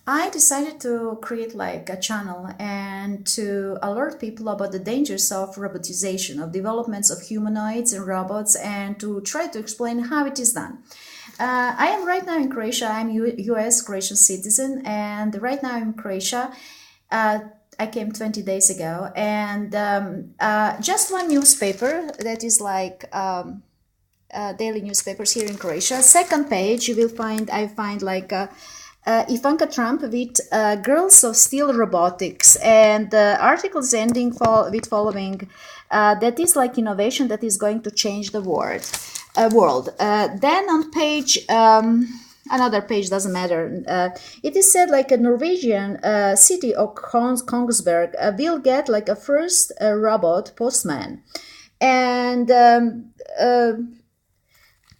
I decided to create like a channel and to alert people about the dangers of robotization, of developments of humanoids and robots, and to try to explain how it is done. I am right now in Croatia. I'm US Croatian citizen, and right now I'm in Croatia. Uh, I came 20 days ago, and just one newspaper that is like daily newspapers here in Croatia. Second page, you will find I find like Ivanka Trump with Girls of Steel Robotics, and the article is ending with following that is like innovation that is going to change the world. Then on page. Another page doesn't matter. It is said like a Norwegian city of Kongsberg will get like a first robot postman, and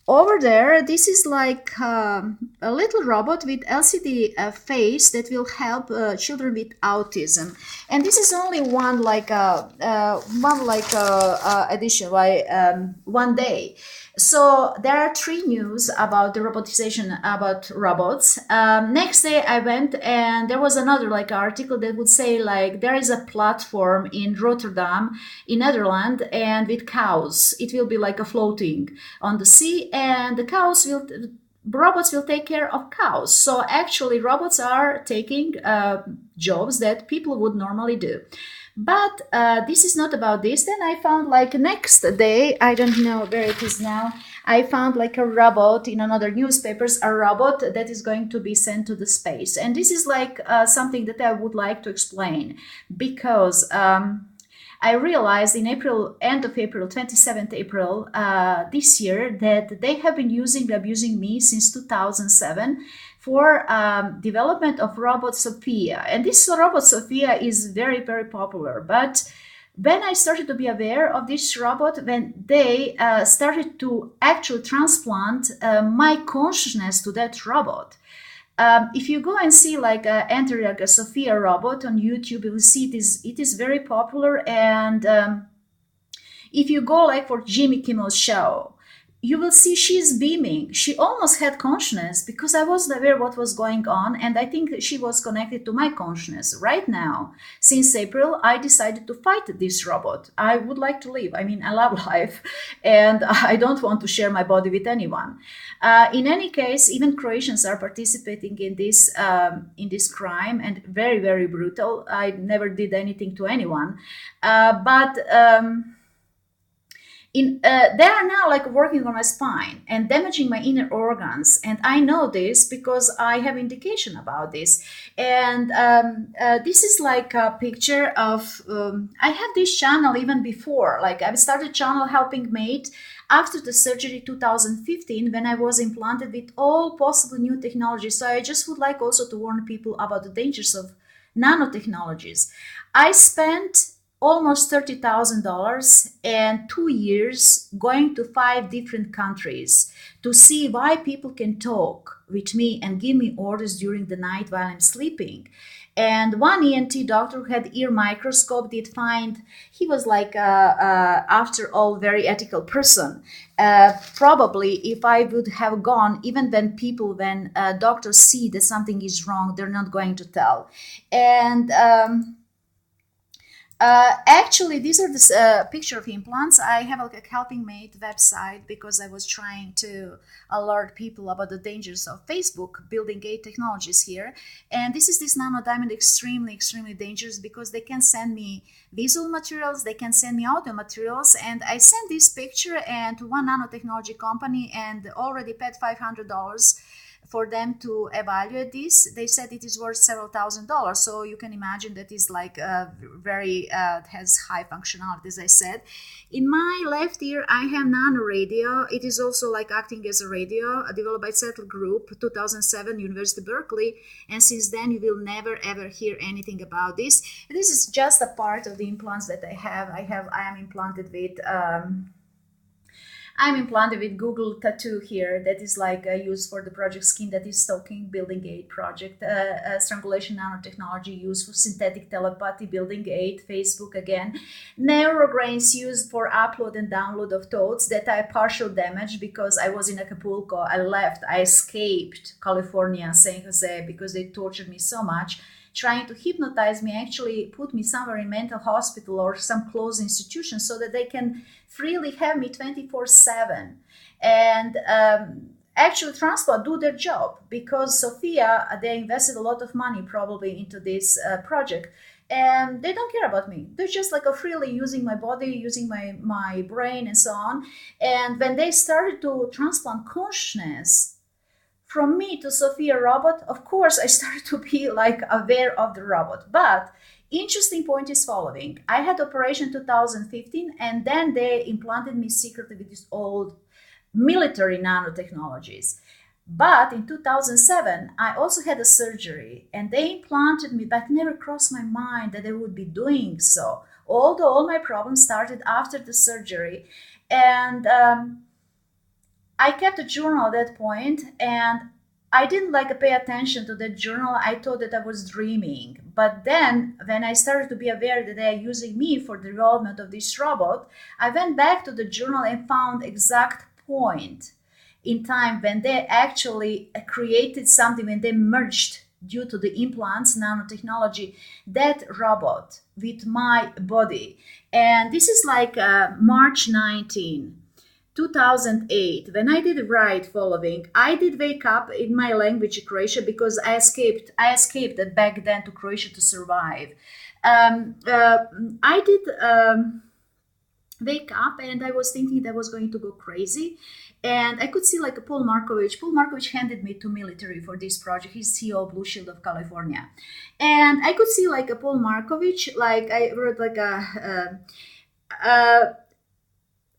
over there, this is like a little robot with LCD face that will help children with autism. And this is only one edition by one day. So there are three news about the robotization about robots. Next day I went and there was another like article that would say like there is a platform in Rotterdam in Netherlands and with cows. It will be like a floating on the sea, and the cows will robots will take care of cows. So actually robots are taking jobs that people would normally do. But this is not about this. Then I found like next day, I don't know where it is now, I found like a robot in another newspapers, a robot that is going to be sent to the space. And this is like something that I would like to explain, because I realized in April, end of April, 27th April this year, that they have been abusing me since 2007 for development of robot Sophia. And this robot Sophia is very, very popular. But when I started to be aware of this robot, when they started to actually transplant my consciousness to that robot, if you go and see like enter like a Sophia robot on YouTube, you will see it is very popular. And if you go like for Jimmy Kimmel's show, you will see she's beaming. She almost had consciousness because I wasn't aware what was going on, and I think she was connected to my consciousness. Right now, since April, I decided to fight this robot. I would like to live. I mean, I love life, and I don't want to share my body with anyone. In any case, even Croatians are participating in this crime, and very, very brutal. I never did anything to anyone, but. They are now like working on my spine and damaging my inner organs, and I know this because I have indication about this. And this is like a picture of I have this channel even before, like I started channel helping mate after the surgery 2015, when I was implanted with all possible new technology. So I just would like also to warn people about the dangers of nanotechnologies. I spent almost $30,000 and 2 years going to 5 different countries to see why people can talk with me and give me orders during the night while I'm sleeping. And one ENT doctor who had ear microscope did find he was like, after all, very ethical person. Probably, if I would have gone, even when doctors see that something is wrong, they're not going to tell. And actually, these are the picture of implants. I have like a Helping Mate website because I was trying to alert people about the dangers of Facebook building gay technologies here. And this nanodiamond extremely, extremely dangerous because they can send me visual materials, they can send me audio materials. And I sent this picture and to one nanotechnology company and already paid $500 for them to evaluate this. They said it is worth several $1,000s. So you can imagine that is like very has high functionality, as I said. In my left ear, I have nano radio. It is also like acting as a radio, developed by Settle Group, 2007, University of Berkeley. And since then, you will never ever hear anything about this. This is just a part of the implants that I have. I am implanted with. I'm implanted with Google tattoo here that is like used for the project skin that is stalking building aid project, strangulation nanotechnology used for synthetic telepathy building aid, Facebook again, neurograins used for upload and download of thoughts that I partial damage because I was in Acapulco. I left, I escaped California, San Jose because they tortured me so much trying to hypnotize me, actually put me somewhere in mental hospital or some closed institution so that they can freely have me 24/7. And actually transplant do their job because Sophia, they invested a lot of money probably into this project, and they don't care about me. They're just like a freely using my body, using my brain and so on. And when they started to transplant consciousness from me to Sophia robot, of course, I started to be like aware of the robot. But interesting point is following. I had operation 2015, and then they implanted me secretly with these old military nanotechnologies. But in 2007, I also had a surgery, and they implanted me, but never crossed my mind that they would be doing so. Although all my problems started after the surgery, and I kept a journal at that point, and I didn't like pay attention to that journal. I thought that I was dreaming. But then, when I started to be aware that they are using me for the development of this robot, I went back to the journal and found exact point in time when they actually created something, when they merged due to the implants, nanotechnology, that robot with my body. And this is like March 19, 2008, when I did write following, I did wake up in my language Croatia because I escaped back then to Croatia to survive. Um, uh, I did wake up and I was thinking that I was going to go crazy. And I could see like a Paul Markovich. Paul Markovich handed me to military for this project. He's CEO of Blue Shield of California. And I could see like a Paul Markovich, like I wrote like a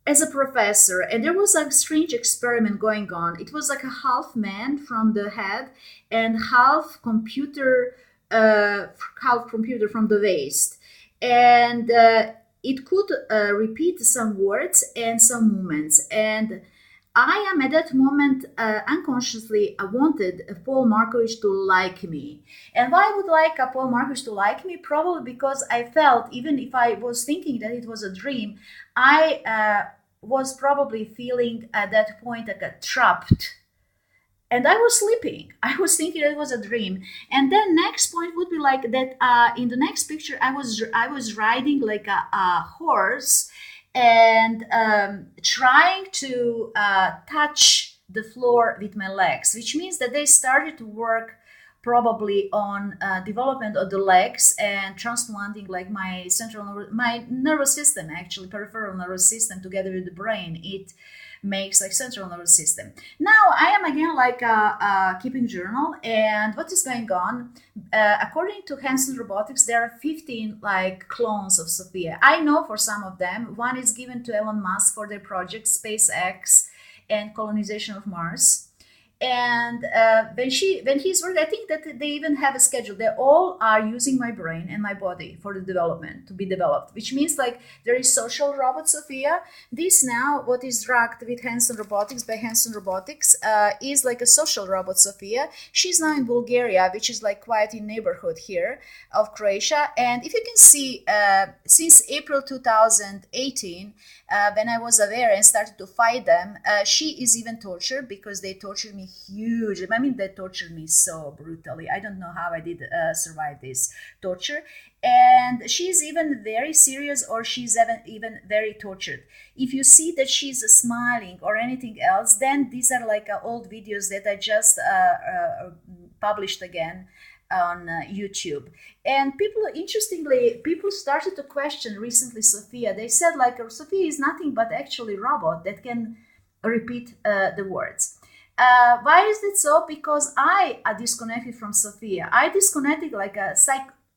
as a professor, and there was a strange experiment going on. It was like a half man from the head and half computer from the waist, and it could repeat some words and some movements. And I am at that moment unconsciously I wanted Paul Markovich to like me. And why I would like a Paul Markovich to like me? Probably because I felt, even if I was thinking that it was a dream, I was probably feeling at that point like a trapped. And I was sleeping. I was thinking it was a dream. And then next point would be like that. In the next picture, I was riding like a horse and trying to touch the floor with my legs, which means that they started to work probably on development of the legs and transplanting like my nervous system, actually peripheral nervous system together with the brain. It makes like central nervous system. Now I am again like keeping journal, and what is going on? According to Hanson Robotics, there are 15 like clones of Sophia. I know for some of them, one is given to Elon Musk for their project SpaceX and colonization of Mars. And when he's working, I think that they even have a schedule. They all are using my brain and my body for the development to be developed, which means like there is social robot Sophia. This now what is drugged with Hanson Robotics by Hanson Robotics is like a social robot Sophia. She's now in Bulgaria, which is like quite in neighborhood here of Croatia. And if you can see, since April 2018, when I was aware and started to fight them, she is even tortured because they tortured me huge. I mean, they tortured me so brutally. I don't know how I did survive this torture. And she's even very serious, or she's even very tortured. If you see that she's smiling or anything else, then these are like old videos that I just published again on YouTube. And people, interestingly, people started to question recently Sophia. They said like Sophia is nothing but actually robot that can repeat the words. Why is it so? Because I disconnected from Sophia. I disconnected like a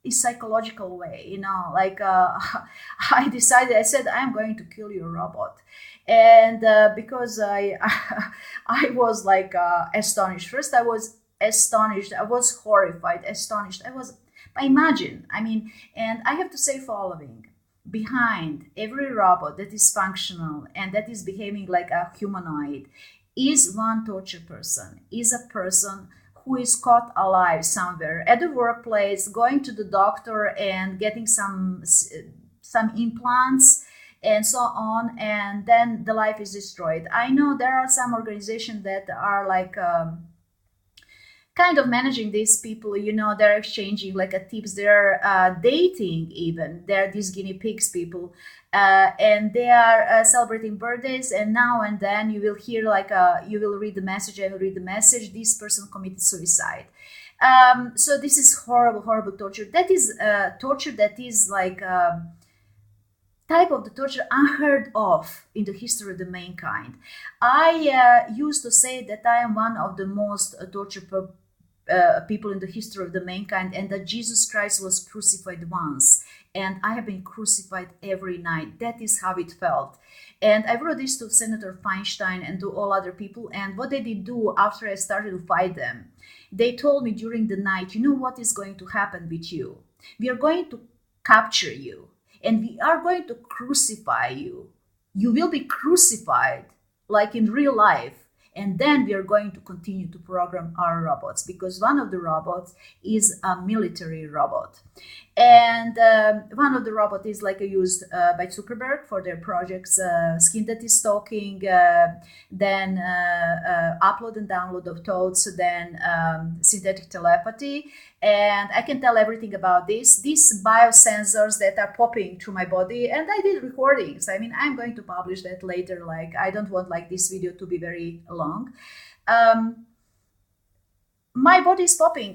psychological way, like I decided, I said, I'm going to kill your robot. And because I was like astonished. First, I was astonished. I was horrified, astonished. Imagine, I mean, and I have to say following. behind every robot that is functional and that is behaving like a humanoid is one torture person, is a person who is caught alive somewhere at the workplace, going to the doctor and getting some implants and so on, and then the life is destroyed. I know there are some organizations that are like kind of managing these people. They're exchanging like a tips, they're dating, even they're these guinea pigs people, and they are celebrating birthdays, and now and then you will hear like you will read the message, I will read the message, this person committed suicide. So this is horrible, horrible torture. That is torture that is like type of the torture unheard of in the history of the mankind. I used to say that I am one of the most tortured people in the history of the mankind, and that Jesus Christ was crucified once, and I have been crucified every night. That is how it felt. And I wrote this to Senator Feinstein and to all other people. And what they did do after I started to fight them, they told me during the night, you know what is going to happen with you? We are going to capture you and we are going to crucify you. You will be crucified like in real life. And then we are going to continue to program our robots, because one of the robots is a military robot. And one of the robots is like used by Zuckerberg for their projects, skin that is talking, then upload and download of thoughts, then synthetic telepathy. And I can tell everything about this. These biosensors that are popping through my body, and I did recordings. I mean, I'm going to publish that later. Like, I don't want like this video to be very long. My body is popping,